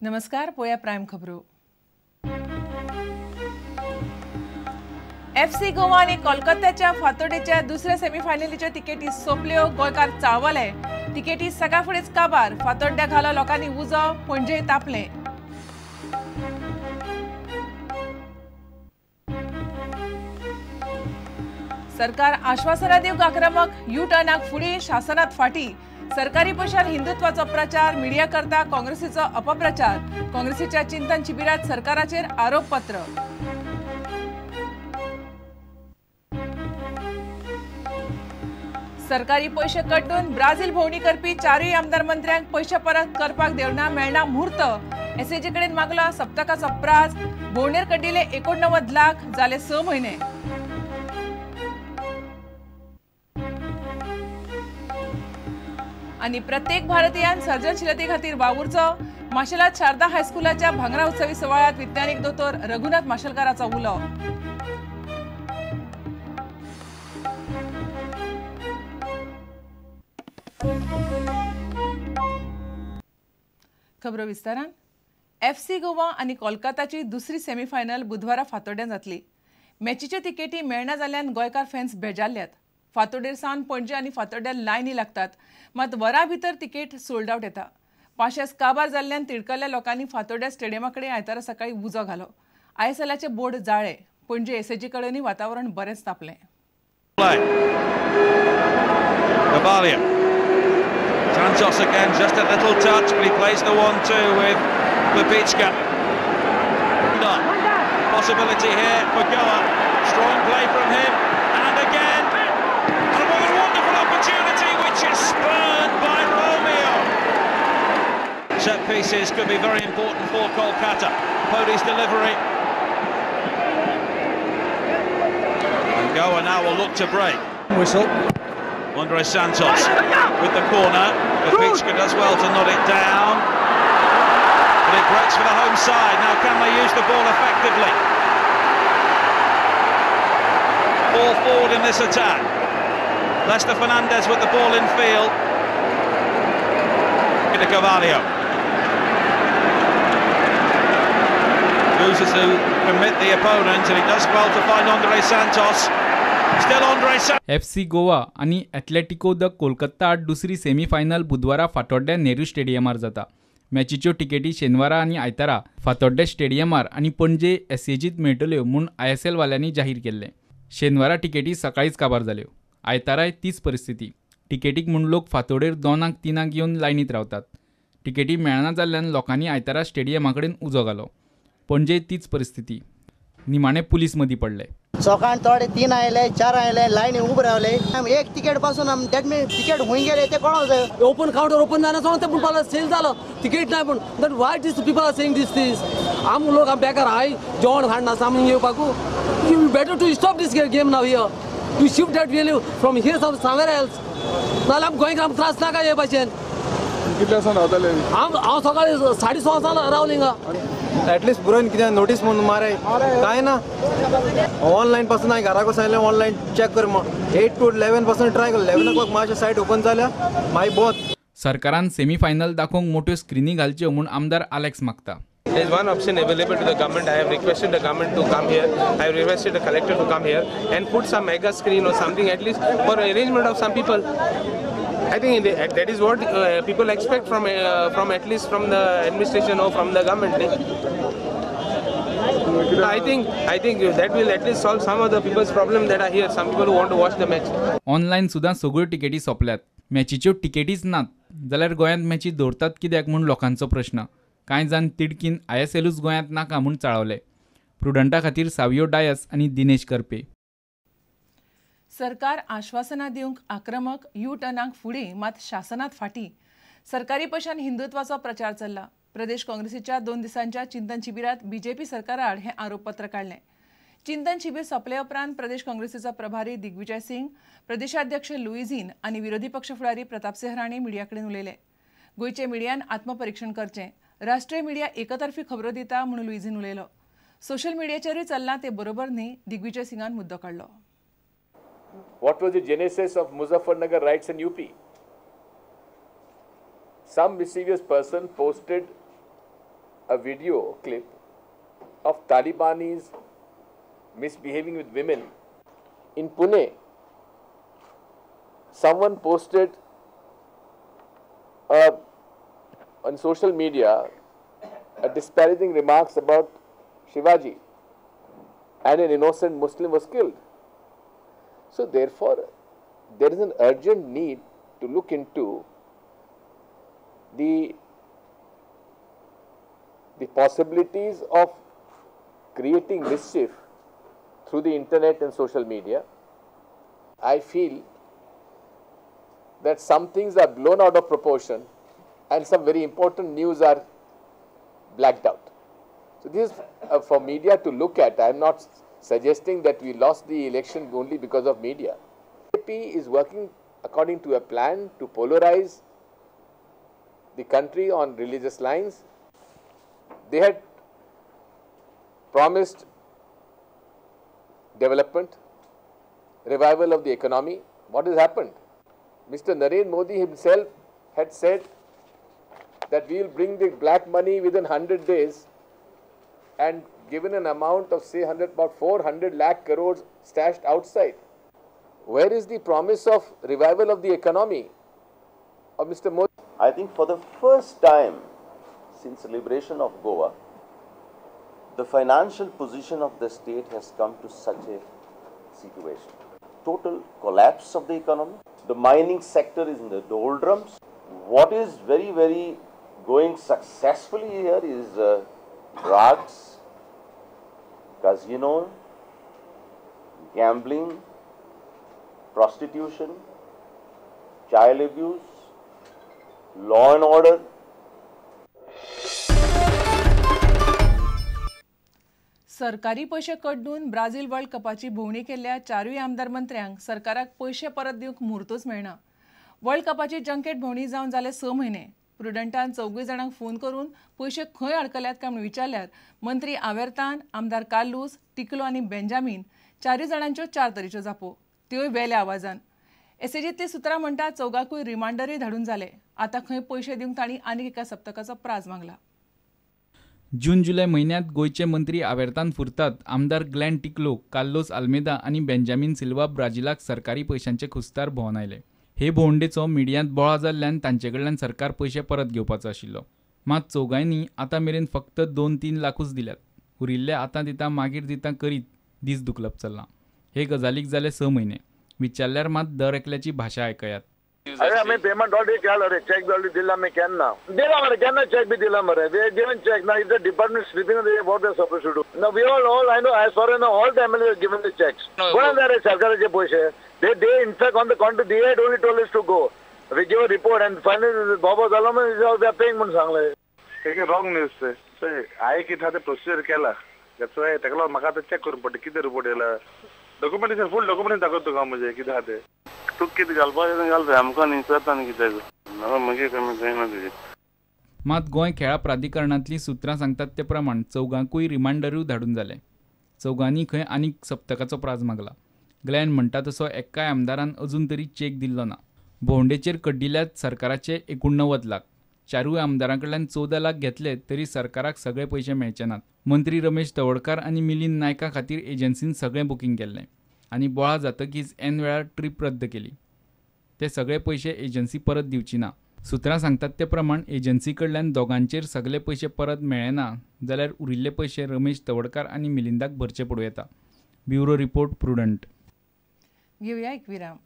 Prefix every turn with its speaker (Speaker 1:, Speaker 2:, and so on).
Speaker 1: नमस्कार, पोया प्राइम खबरो। FC गोवा आणि कोलकात्याच्या फातोडेच्या दुसऱ्या सेमीफायनलीच्या तिकेटी सोपल्यो। गोयकार चाळवले तिकेटी सगळ्याफुडेच काबार। फातोड्ड्या घालो लोकांनी उजो, पणजे तापले। सरकार आश्वासना दिवंक आक्रमक, यू टर्नाक फुडें, शासनात फाटी। सरकारी पैशान हिंदुत्वाचो प्रचार, मिडिया करता काँग्रेसीचो अपप्रचार। काँग्रेसीच्या चिंतन शिबिरात सरकाराचेर आरोपपत्र। सरकारी पैसे कटून ब्राझील भोंवडी करपी चारूय आमदार मंत्र्यांक पैसे परत करपाक देवना मेळना मुहूर्त। एसएजी कडेन मागलो सप्तकाचो प्राझ। भोंवडेर कड्डिले 89 लाख, जाले 6 म्हयने। आणि प्रत्येक भारतीयान सर्जनशीलते खातीर वावुरचो। माशेलात शारदा हायस्कुलाच्या भांगरा उत्सवी सुवाळ्यात विज्ञानीक दोतोर रघुनाथ माशेलकाराचो उलो। खबरो विस्तारान। FC गोवा आणि कोलकाताची दुसरी सेमीफायनल बुधवारा फातोड्ड्यान जातली। मॅचीच्यो तिकेटी मेळना जाल्ल्यान गोंयकार फॅन्स बेजारल्यात। फातोडेर सावन पणजे आणि फातोड्ड्या लायनी लागतात, मात वरा भितर तिकेट सोल्ड आउट येता। पाशेस काबार जाल्ल्यान तिडकल्ल्या लोकांनी फातोड्ड्या स्टेडियमाकडे आयतारा सकाळी उजो घालो। ISLचे बोर्ड जाळे। पणजे एसएजी कडेनूय वातावरण बरेंच तापलें।
Speaker 2: Santos again, just a little touch, but he plays the 1-2 with Babicka. Possibility here for Goa. Strong play from him, and again, and what a wonderful opportunity, which is spurned by Romeo. Set pieces could be very important for Kolkata. Podi's delivery. And Goa now will look to break.
Speaker 3: Whistle.
Speaker 2: Andres Santos with the corner. Babicka does well to nod it down, but it breaks for the home side. Now can they use the ball effectively? Ball forward in this attack. Lester Fernandez with the ball in field. Into Carvalho. Loses to commit the opponent, and he does well to find Andres Santos.
Speaker 3: FC Goa आणि ॲथलेटिको the Kolkata आड दुसरी semifinal बुधवारा फातोड्ड्या नेहरू स्टेडियमार जाता। मॅचीच्यो तिकेटी शेनवारा आणि आयतारा फातोड्ड्या स्टेडियमार आणि पणजे एसएजीत मेळटल्यो म्हूण ISL वाल्यांनी जाहीर केल्लें। शेनवारा तिकेटी सकाळीच काबार जाल्यो। आयताराय तीच परिस्थिती। तिकेटीक म्हूण लोक फातोडेर 2-3 येवन लायनीत रावतात। तिकेटी मेळना जाल्ल्यान लोकांनी आयतारा स्टेडियमा कडेन उजो घालो। पणजे तीच परिस्थिती। निमाणे पुलीस मदीं पडले।
Speaker 4: सकाळ थोडे 3 आयले 4 आयले लाईन उभे रावले। एक तिकेट पासून दॅट मीन तिकेट होऊन गेले ते कोणाक जाय।
Speaker 5: ओपन काउंटर ओपन जाना सोडून ते पण पाला सेल झालं तिकेट नाही पण that why this people are saying this आम लोक आम बेकार हाय जेवण खाणा सामने येवपाकू you better to stop this game now here you shift that value from here somewhere else नाल आम गोइंग आम त्रास नाका ये पाचेन
Speaker 6: कितल्या सन रावतले
Speaker 5: हांव सकाळी 6:30 रावलिंगा
Speaker 7: ॲटलिस्ट पुरण कितें नोटीस म्हणून मारे काय ना ऑनलायन पासून हांवें घरा कसं ऑनलायन चॅक कर 8 to 11 पासून ट्राय केलो 11 o'clock माझ्या सायट ओपन जाल्या मागीर बोत
Speaker 3: सरकारान सेमीफायनल दाखोवंक मोठ्यो स्क्रीनी घालच्यो म्हूण आमदार आलेक्स मागता।
Speaker 8: There is one option available to the government. I have requested the government to come here. I have requested the collector to come here and put some mega screen or something at least for arrangement of some people. I think that is what people expect from at least from the administration or from the government. I think that will at least solve some of the people's problem that are here. Some people who want to watch the match.
Speaker 3: Online सुद्दां सगळ्यो तिकेटी सोंपल्यात। मॅचीच्यो तिकेटीच नात जाल्यार गोंयांत मॅची दवरतात कित्याक म्हूण लोकांचो प्रश्न। कांय जाण तिडकीन ISLूच गोंयांत नाका म्हूण चाळवले। प्रुडंटा खातीर सावियो डायस आणि दिनेश करपे।
Speaker 1: सरकार आश्वासना दिवंक आक्रमक, यू टर्नाक फुडें, मात शासनात फाटी। सरकारी पैशान हिंदुत्वाचो प्रचार चल्ला। प्रदेश काँग्रेसीच्या 2 दिसांच्या चिंतन शिबिरात BJP सरकारा आड हे आरोपपत्र काढलें। चिंतन शिबीर सोंपले उपरांत प्रदेश काँग्रेसीचो प्रभारी दिग्विजय सिंग, प्रदेशाध्यक्ष लुईझीन आणि विरोधी पक्ष फुडारी प्रताप सिंह राणे मिडिया कडेन उलयले। गोंयचे मिडियान आत्मपरीक्षण करचें। राष्ट्रीय मिडिया एकतर्फी खबरो दिता म्हूण लुईझीन उलयलो। सोशल मिडियाचेरूय चल्लां ते बरोबर न्ही, दिग्विजय सिंगान मुद्दो काडलो।
Speaker 9: What was the genesis of Muzaffarnagar riots in UP? Some mischievous person posted a video clip of Talibanis misbehaving with women. In Pune, someone posted on social media disparaging remarks about Shivaji, and an innocent Muslim was killed. So therefore, there is an urgent need to look into the possibilities of creating mischief through the internet and social media. I feel that some things are blown out of proportion and some very important news are blacked out. So this is for media to look at. I am not suggesting that we lost the election only because of media. BJP is working according to a plan to polarize the country on religious lines. They had promised development, revival of the economy. What has happened? Mr. Narendra Modi himself had said that we will bring the black money within 100 days, and given an amount of say about 400 lakh crores stashed outside. Where is the promise of revival of the economy of Mr. Modi?
Speaker 10: I think for the first time since liberation of Goa, the financial position of the state has come to such a situation. Total collapse of the economy. The mining sector is in the doldrums. What is very going successfully here is drugs, casino, gambling, prostitution, child abuse, law and order.
Speaker 1: सरकारी पैसे कडून Brazil world कपाची भोवणी केल्ल्या चारूय आमदार मंत्र्यांक सरकाराक पैसे परत दिवंक मुहूर्तूच मेळना. वर्ल्ड कपाची जंकेट भोवणी जावन जाले 6 म्हयने. प्रुडंटान 4 जाणांक फोन करून पैसे खंय अडकल्यात काय म्हूण विचारल्यार मंत्री आवेर्तान, आमदार कार्लोस, टिकलो आनी बेंजामीन 4 जाणांच्यो 4 तरेच्यो जापो, त्योय वेल्या आवाजान. एसएजींतली सुत्रां म्हणटात चौगांकूय रिमांडरय धाडून जाले. आतां खंय पैसे दिवंक तांणी आनीक एका सप्तकाचो प्राझ मागला.
Speaker 3: जून जुलै महिन्यात गोयचे मंत्री आवेर्तान फुरतात आमदार ग्लेन टिकलो, कार्लोस आल्मेदा आणि बेंजामिन सिल्वा ब्राझीलाक सरकारी पैशांचे खुस्तार भोंवन आयले. हे भोंवडेचो मिडियांत बोळा जाल्ल्यान तांचे कडल्यान सरकार पैसे परत घेवपाचो आशिल्लो. मात चौगांयनी आतां मेरेन फक्त 2-3 लाखूच दिल्यात. उरिल्ले आतां दिता मागीर दिता करीत दीस दुखलप चल्ला. हे गजालीक जाले 6 महिने. विचारल्यार मात दर एकल्याची भाशा आयकयात.
Speaker 11: अरे आम्ही पेमेंट ऑलरेडी केला रे, चेक बी ऑलरेडी दिला. मी केन्ना दिला मरे, केन्ना चेक बी दिला मरे. दे गिवन चेक ना. If the department sleeping they what they suppose to do. No we all I know as for no all the MLA given the cheques. कोण रे सरकारचे पैसे? They in fact on the counter they had only told us to go. We give a report and finally बाबा झाला मग they are paying म्हणून सांगले.
Speaker 6: एक रॉंग न्यूज से हांवें कितें आतां प्रोसिजर केला दॅट्स वाय ताका लागून म्हाका आतां चॅक करूंक पडटा कितें रिपोर्ट येयला. डॉक्युमेंटेशन फूल डॉक्युमेंट दाखयता तुका म्हणजे कितें आहा तें. तूं कितें घालपाचें घाल रे, आमकां न्हिसता आनी कितें मागीर कमी जायना तुजें.
Speaker 3: मात गोंय खेळा प्राधिकरणांतली सुत्रां सांगतात ते प्रमाण चौगांकूय रिमांडरूय धाडून जाले. चौगांनी खंय आनीक सप्तकाचो प्राझ मागला. ग्लेन म्हणटा तसो एक्काय आमदारान अजून तरी चेक दिल्लो ना. भोंवडेचेर कड्डिल्ल्यात सरकाराचे 89 लाख. चारूय आमदारां कडल्यान 14 लाख घेतले तरी सरकाराक सगळे पैसे मेळचे नात. मंत्री रमेश तवडकार आनी मिलिंद नायका खातीर एजन्सीन सगळें बुकींग केल्लें आनी बोळा जातकीच ऐन वेळार ट्रीप रद्द केली. ते सगळे पैसे एजन्सी परत दिवची ना. सुत्रां सांगतात ते प्रमाण एजन्सी कडल्यान दोगांचेर सगळे पैसे परत मेळ्ळे ना जाल्यार उरिल्ले पैसे रमेश तवडकार आनी मिलिंदाक भरचे पडूं येता. Bureau report prudent.
Speaker 1: घेऊया एक विराम.